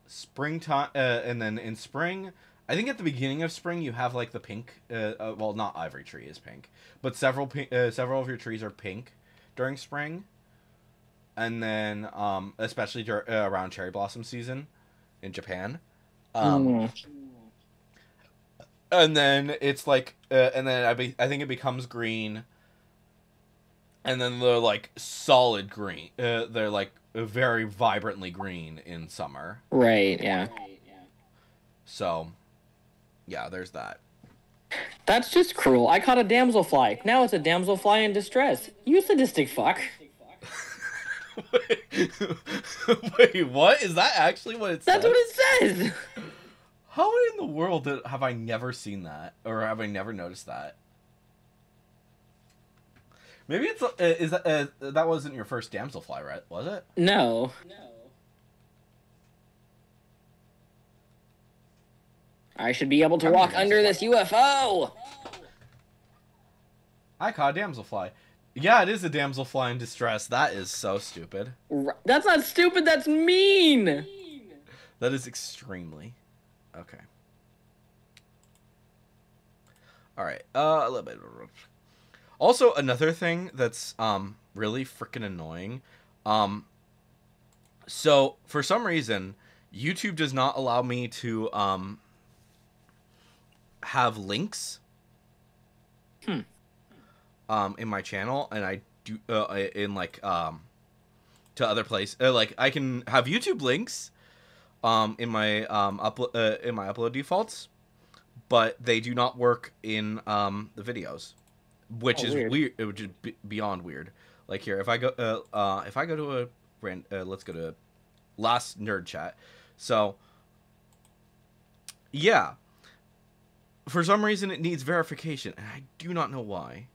springtime, and then in spring, I think at the beginning of spring you have like the pink. Well, not Ivory Tree is pink, but several of your trees are pink during spring. And then, especially around cherry blossom season in Japan. And then it's like, and then I think it becomes green. And then they're like solid green. They're like very vibrantly green in summer. Right, yeah. So, yeah, there's that. That's just cruel. I caught a damselfly. Now it's a damselfly in distress. You sadistic fuck. Wait, what? Is that actually what it says? That's what it says! How in the world have I never seen that? Or have I never noticed that? Maybe it's... that wasn't your first damselfly, right? Was it? No. I should be able to walk under this UFO! I caught a damselfly. Yeah, it is a damselfly in distress. That is so stupid. That's not stupid, that's mean! That is extremely. Okay. Alright, a little bit. Also, another thing that's really freaking annoying. So for some reason, YouTube does not allow me to have links Hmm. in my channel, and I do in like to other places. Like I can have YouTube links in my upload defaults, but they do not work in the videos, which Oh, is weird. weird. Which is beyond weird. Like here, if I go to a let's go to last nerd chat. So yeah, for some reason it needs verification, and I do not know why.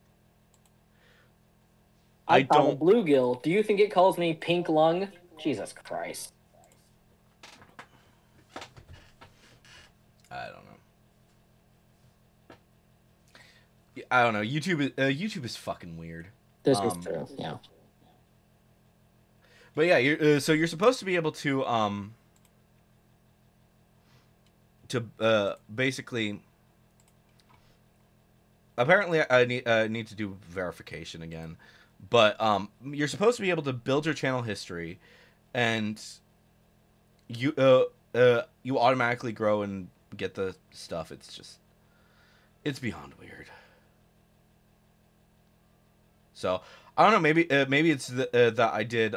I I found a don't. bluegill. Do you think it calls me pink lung? Jesus Christ. I don't know. I don't know. YouTube is fucking weird. This is true. Yeah. But yeah, so you're supposed to be able to basically. Apparently, I need to do verification again, but you're supposed to be able to build your channel history, and you you automatically grow and get the stuff. It's beyond weird. So I don't know. Maybe it's that I did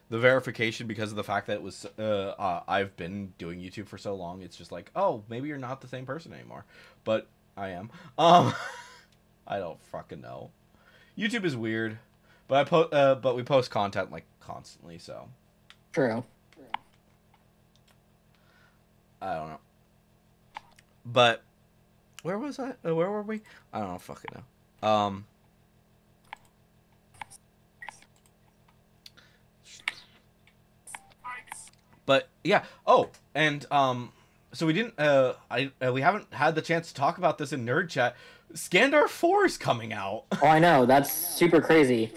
the verification because of the fact that it was I've been doing YouTube for so long. It's just like, oh, maybe you're not the same person anymore, but I am. I don't fucking know. YouTube is weird, but but we post content like constantly, so True. I don't know. But where was I? Where were we? I don't fucking know. But yeah. Oh, and so we didn't. We haven't had the chance to talk about this in Nerd Chat. Skandar 4 is coming out. Oh, I know. That's super crazy.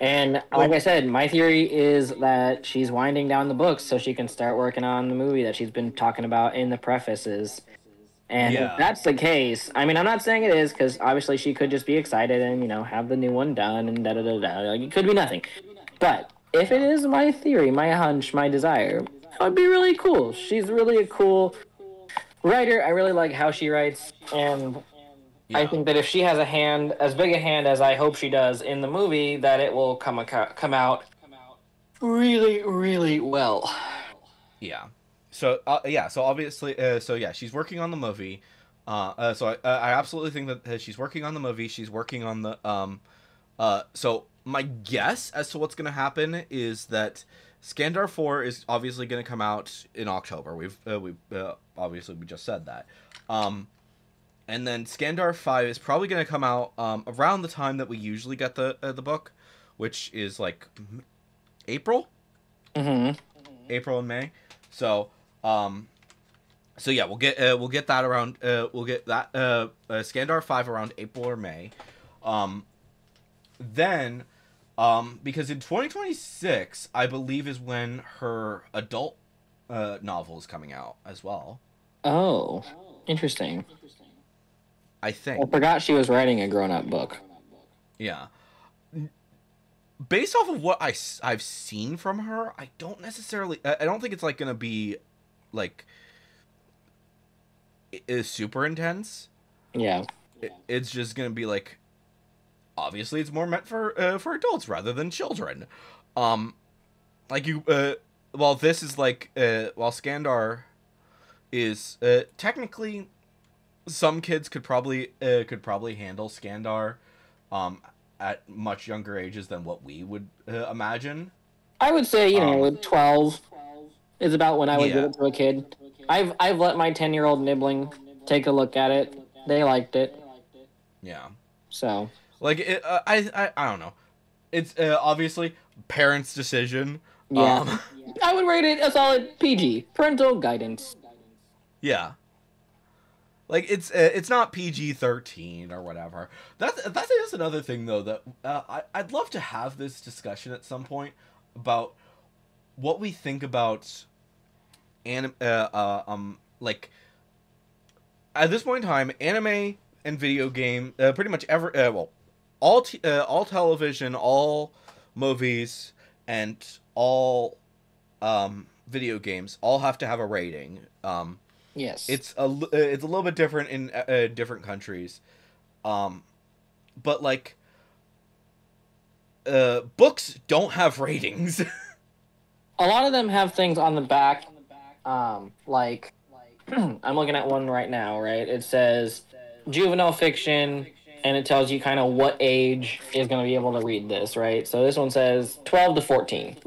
And like I said, my theory is that she's winding down the books so she can start working on the movie that she's been talking about in the prefaces. And Yeah. if that's the case, I mean, I'm not saying it is because obviously she could just be excited and, have the new one done and da-da-da-da. Like, it could be nothing. But if it is my theory, my hunch, my desire, that would be really cool. She's really a cool writer. I really like how she writes. And I Yeah. think that if she has a hand, as big a hand as I hope she does in the movie, that it will come out really, really well. Yeah. So so obviously, so yeah, she's working on the movie. So I absolutely think that she's working on the movie. She's working on the So my guess as to what's gonna happen is that Skandar 4 is obviously gonna come out in October. We've obviously we just said that. And then Skandar 5 is probably gonna come out around the time that we usually get the book, which is like April. Mm-hmm. April and May. So so yeah, we'll get that around we'll get that Skandar 5 around April or May. Then because in 2026 I believe is when her adult novel is coming out as well. Oh, interesting. I I think. forgot she was writing a grown-up book. Yeah. Based off of what I've seen from her, I don't necessarily I don't think it's like going to be like is super intense. Yeah. It's just gonna be like, obviously, it's more meant for adults rather than children. Like you, while this is like, while Skandar is technically, some kids could probably handle Skandar, at much younger ages than what we would imagine. I would say, 12 is about when I would give Yeah. it to a kid. I've let my 10-year-old nibbling take a look at it. They liked it. Yeah. So, Like I don't know. It's obviously parents' decision. yeah. I would rate it a solid PG. Parental guidance. Yeah. Like it's not PG-13 or whatever. That is another thing though that I'd love to have this discussion at some point about what we think about like at this point in time, anime and video game, pretty much all television, all movies, and all video games all have to have a rating. Yes. It's a little bit different in different countries, but like books don't have ratings. A lot of them have things on the back, like I'm looking at one right now, right? It says juvenile fiction, and it tells you kind of what age is going to be able to read this, right? So this one says 12 to 14.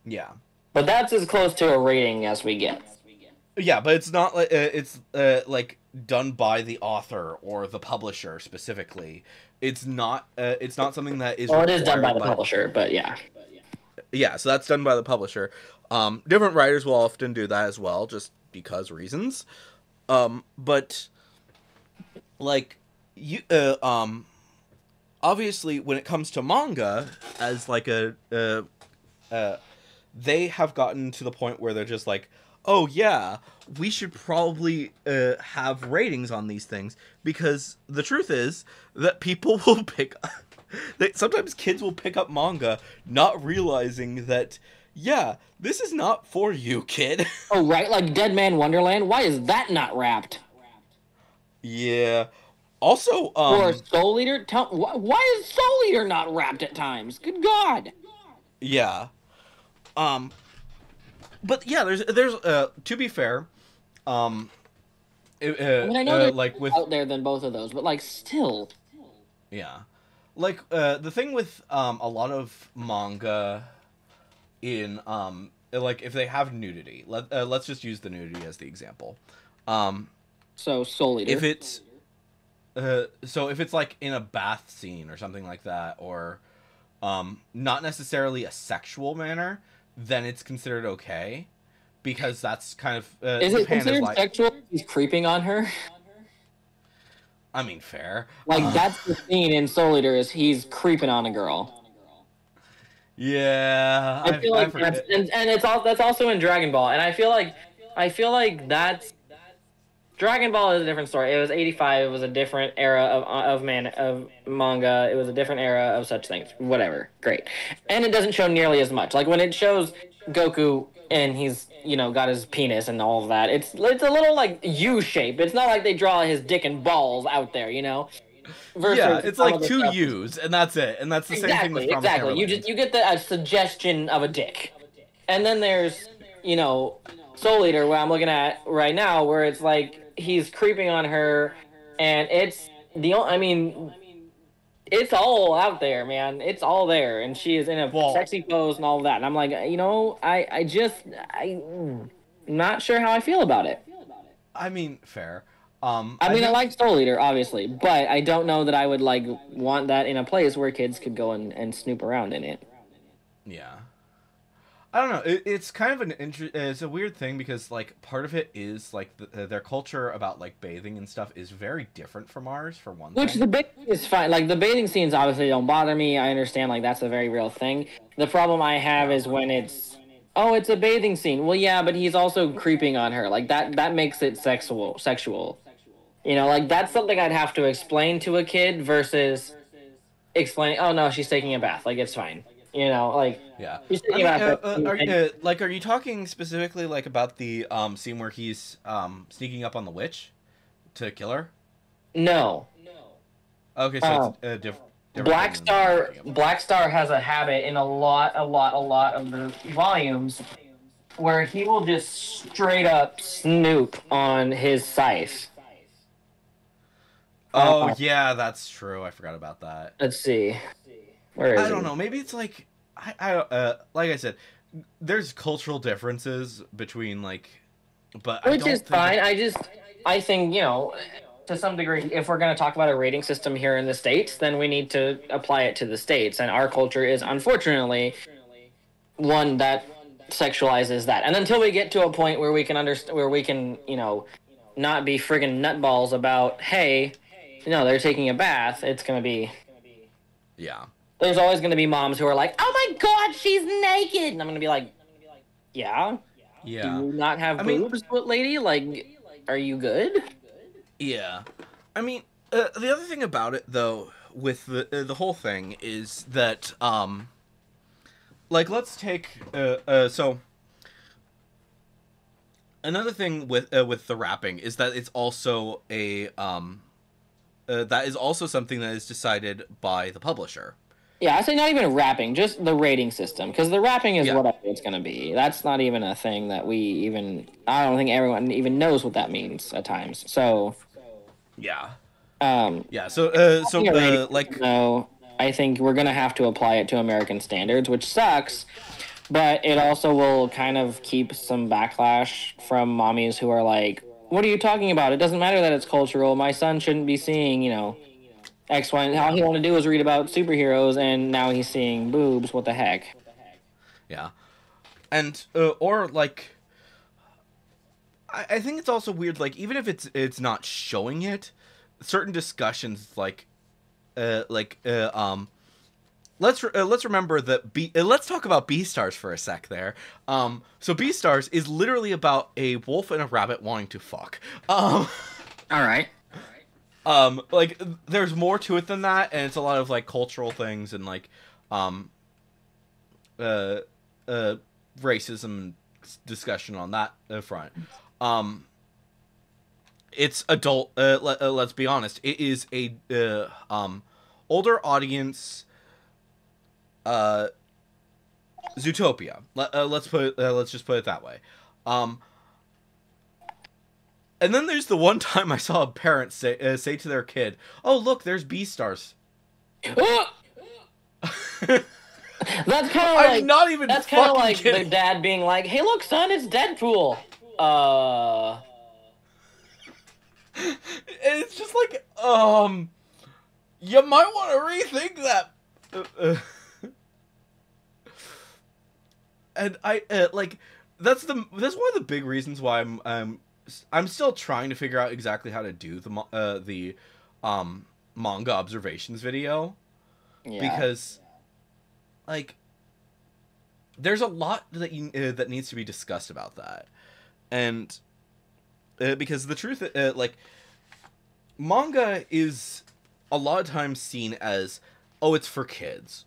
Yeah. But that's as close to a rating as we get. Yeah, but it's not like it's like done by the author or the publisher specifically. It's not something that is. Or it is done by the publisher, but yeah. Yeah, so that's done by the publisher. Different writers will often do that as well, just because reasons. But like you, obviously, when it comes to manga, as like they have gotten to the point where they're just like, oh yeah, we should probably have ratings on these things, because the truth is that people will pick. Sometimes kids will pick up manga not realizing that, yeah, this is not for you, kid. Oh, right, like Dead Man Wonderland. Why is that not wrapped? Yeah. Also, or Soul Eater. Why is Soul Eater not wrapped at times? Good God. Yeah. But yeah, there's to be fair, I mean, I know there's like with out there than both of those, but like still. Yeah. Like the thing with a lot of manga in like if they have nudity, let's just use the nudity as the example. So Soul Eater. If it's like in a bath scene or something like that, or not necessarily a sexual manner, then it's considered okay, because that's kind of is it considered sexual? He's creeping on her. I mean, fair. Like, that's the scene in Soul Eater, is he's creeping on a girl. Yeah, I feel like that's, and that's also in Dragon Ball, and I feel like that's Dragon Ball is a different story. It was 85. It was a different era of manga. It was a different era of such things. Whatever, great, and it doesn't show nearly as much. Like when it shows Goku and he's got his penis and all of that. It's a little like U shape. It's not like they draw his dick and balls out there, Versus yeah, it's like two U's and that's it, and that's the same thing with Promised Neverland. You get a suggestion of a dick, and then there's Soul Eater, what I'm looking at right now, where it's like he's creeping on her, and it's it's all out there, man. It's all there, and she is in a sexy pose and all of that. And I'm like, I'm not sure how I feel about it. I mean, fair. I like Soul Eater, obviously, but I don't know that I would want that in a place where kids could go and snoop around in it. Yeah. I don't know. It's kind of it's a weird thing, because like part of it is like their culture about like bathing and stuff is very different from ours, for one thing. Which the bathing is fine. Like the bathing scenes obviously don't bother me. I understand that's a very real thing. The problem I have is when it's a bathing scene. Well, yeah, but he's also creeping on her. Like that makes it sexual. That's something I'd have to explain to a kid versus explaining, oh no, she's taking a bath. Like it's fine. Yeah. Are you talking specifically like about the scene where he's sneaking up on the witch to kill her? No. Okay, so it's different. Black Star has a habit in a lot of the volumes where he will just straight up snoop on his scythe. Oh yeah, that's true. I forgot about that. Let's see. Where is I don't know. Maybe it's like like I said, there's cultural differences between but which is fine. I think to some degree, if we're going to talk about a rating system here in the States, then we need to apply it to the States, and our culture is unfortunately one that sexualizes that. And until we get to a point where we can not be friggin' nutballs about, hey, they're taking a bath, it's going to be yeah. There's always going to be moms who are like, oh my God, she's naked. And I'm going to be like, yeah? Yeah. Do you not have boobs, lady? Like, are you good? Yeah. I mean, the other thing about it, though, with the whole thing is that like let's take so another thing with the rapping is that it's also a that is also something that is decided by the publisher. Yeah, I say not even rapping, just the rating system, because the rapping is Yeah. whatever it's going to be. That's not even a thing that we even. I don't think everyone even knows what that means at times. So, Yeah. um, Yeah. So like no, I think we're going to have to apply it to American standards, which sucks. But it also will kind of keep some backlash from mommies who are like, "What are you talking about? It doesn't matter that it's cultural. My son shouldn't be seeing, X, Y, and all he wanted to do was read about superheroes, and now he's seeing boobs. What the heck?" yeah. And or like I think it's also weird, like even if it's not showing it, certain discussions let's remember that let's talk about Beastars for a sec there. So Beastars is literally about a wolf and a rabbit wanting to fuck. All right. Like there's more to it than that, and it's a lot of like cultural things and like racism discussion on that front. It's adult. Let's be honest. It is a older audience. Zootopia. Let's just put it that way. And then there's the one time I saw a parent say to their kid, "Oh look, there's Beastars." That's kind of I'm like not even. that's kind of like kidding. the dad being like, "Hey, look, son, it's Deadpool." It's just like, you might want to rethink that. And I like that's one of the big reasons why I'm still trying to figure out exactly how to do the manga observations video, Yeah. because like there's a lot that that needs to be discussed about that, and because the truth like manga is a lot of times seen as, oh, it's for kids.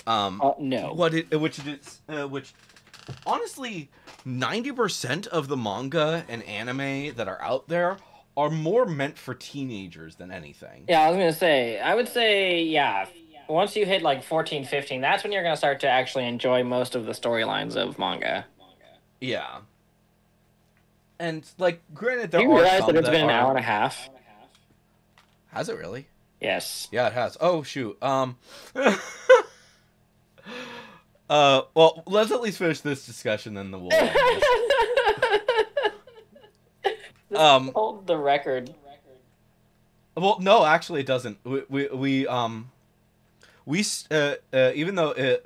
No. Which honestly 90% of the manga and anime that are out there are more meant for teenagers than anything. Yeah, I was gonna say. I would say, yeah. Once you hit like 14, 15, that's when you're gonna start to actually enjoy most of the storylines of manga. Yeah. And like, granted, Do there you are realize some that it's that been an are... hour and a half? Has it really? Yes. Yeah, it has. Oh shoot. Well, let's at least finish this discussion, then we'll end this. Hold the record. Well, no, actually, it doesn't. We even though it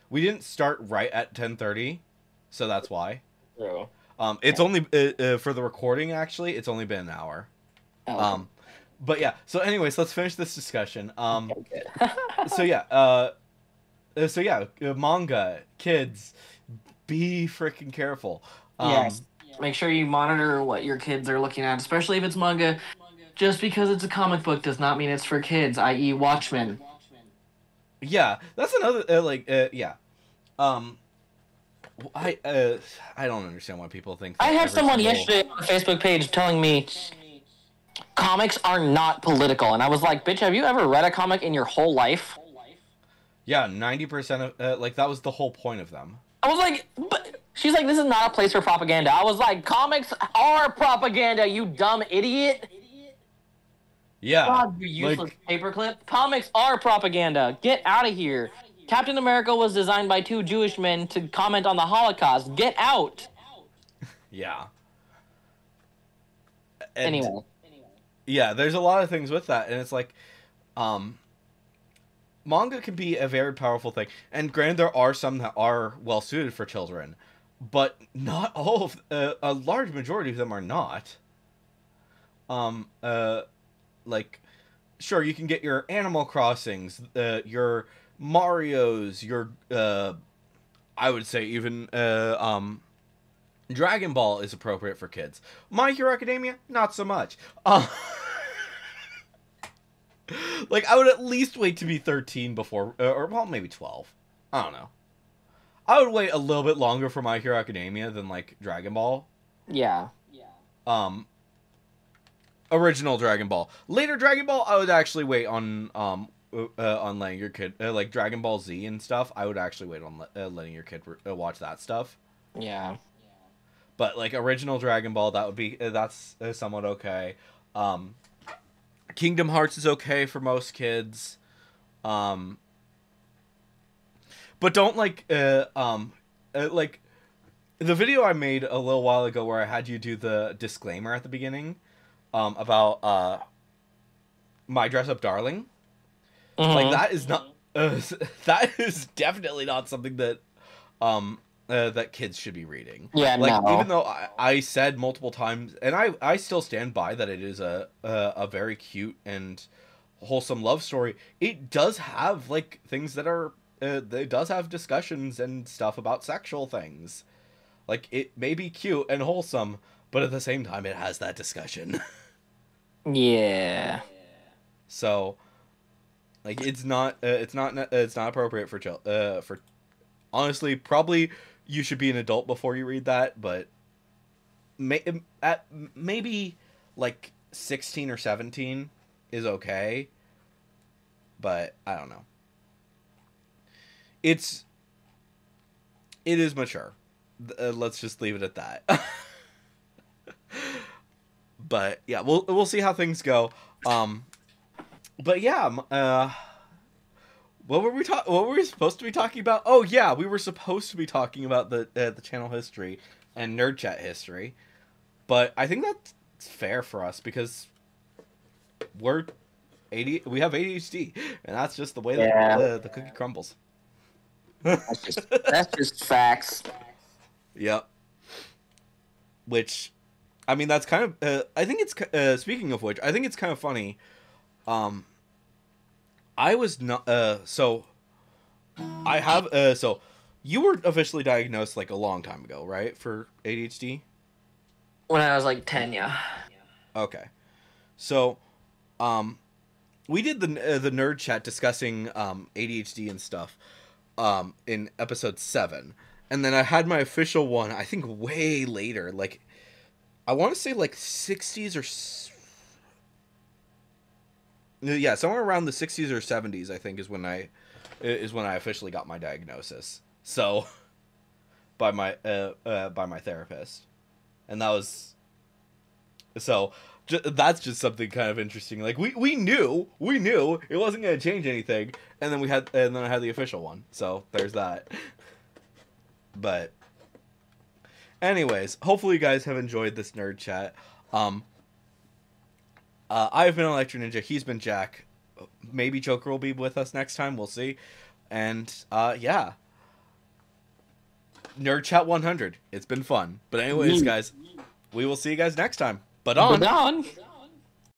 we didn't start right at 10:30, so that's why. True. It's only for the recording. Actually, it's only been an hour. Oh, But yeah. So, anyways, let's finish this discussion. okay. So yeah. Manga kids, be freaking careful. Yes. Make sure you monitor what your kids are looking at, especially if it's manga. Just because it's a comic book does not mean it's for kids, i.e. Watchmen. Yeah, that's another yeah. I don't understand why people think that I had every someone single- yesterday on the Facebook page telling me comics are not political, and I was like, "Bitch, have you ever read a comic in your whole life?" Yeah, 90% of like that was the whole point of them. I was like, but she's like, "This is not a place for propaganda." I was like, "Comics are propaganda, you dumb idiot." Yeah. God, you useless paperclip. Comics are propaganda. Get out of here. Captain America was designed by two Jewish men to comment on the Holocaust. Get out. Yeah. And, Anyway. Yeah, there's a lot of things with that, and it's like, manga can be a very powerful thing. And granted, there are some that are well suited for children, but not all of a large majority of them are not. Like, sure, you can get your Animal Crossings, your Marios, your I would say even Dragon Ball is appropriate for kids. My Hero Academia, not so much. Like, I would at least wait to be 13 before, or well, maybe 12. I don't know. I would wait a little bit longer for My Hero Academia than, like, Dragon Ball. Yeah. Um, Original Dragon Ball. Later Dragon Ball, I would actually wait on letting your kid, like, Dragon Ball Z and stuff. I would actually wait on letting your kid watch that stuff. Yeah. But, like, original Dragon Ball, that would be, that's somewhat okay. Kingdom Hearts is okay for most kids. But don't, like, like, the video I made a little while ago where I had you do the disclaimer at the beginning, about, My Dress Up Darling. Like, that is not, that is definitely not something that, that kids should be reading. Yeah, like, no. even though I said multiple times, and I still stand by that it is a very cute and wholesome love story, it does have, like, things that are, it does have discussions and stuff about sexual things. Like, it may be cute and wholesome, but at the same time, it has that discussion. Yeah. So, like, it's not appropriate for for, honestly, probably you should be an adult before you read that, but maybe like 16 or 17 is okay, but I don't know. It is mature. Let's just leave it at that. But yeah, we'll see how things go. But yeah, what were we supposed to be talking about? Oh yeah, we were supposed to be talking about the channel history and nerd chat history. But I think that's fair for us because we have ADHD, and that's just the way that the cookie crumbles. That's just facts. Yep. Which, I mean, that's kind of. I think it's. Speaking of which, I think it's kind of funny. I was not. So, I have. So, you were officially diagnosed like a long time ago, right, for ADHD? When I was like 10, yeah. Okay. So, we did the nerd chat discussing ADHD and stuff, in episode 7, and then I had my official one. I think way later, like, I want to say like 60s or. Yeah, somewhere around the 60s or 70s, I think, is when I officially got my diagnosis. So, by my therapist, and that was. So, that's just something kind of interesting. Like, we knew it wasn't going to change anything, and then I had the official one. So there's that. But, anyways, hopefully you guys have enjoyed this nerd chat. I've been Electro Ninja. He's been Jack. Maybe Joker will be with us next time. We'll see. And yeah, Nerd Chat 100. It's been fun. But anyways, guys, we will see you guys next time. But on.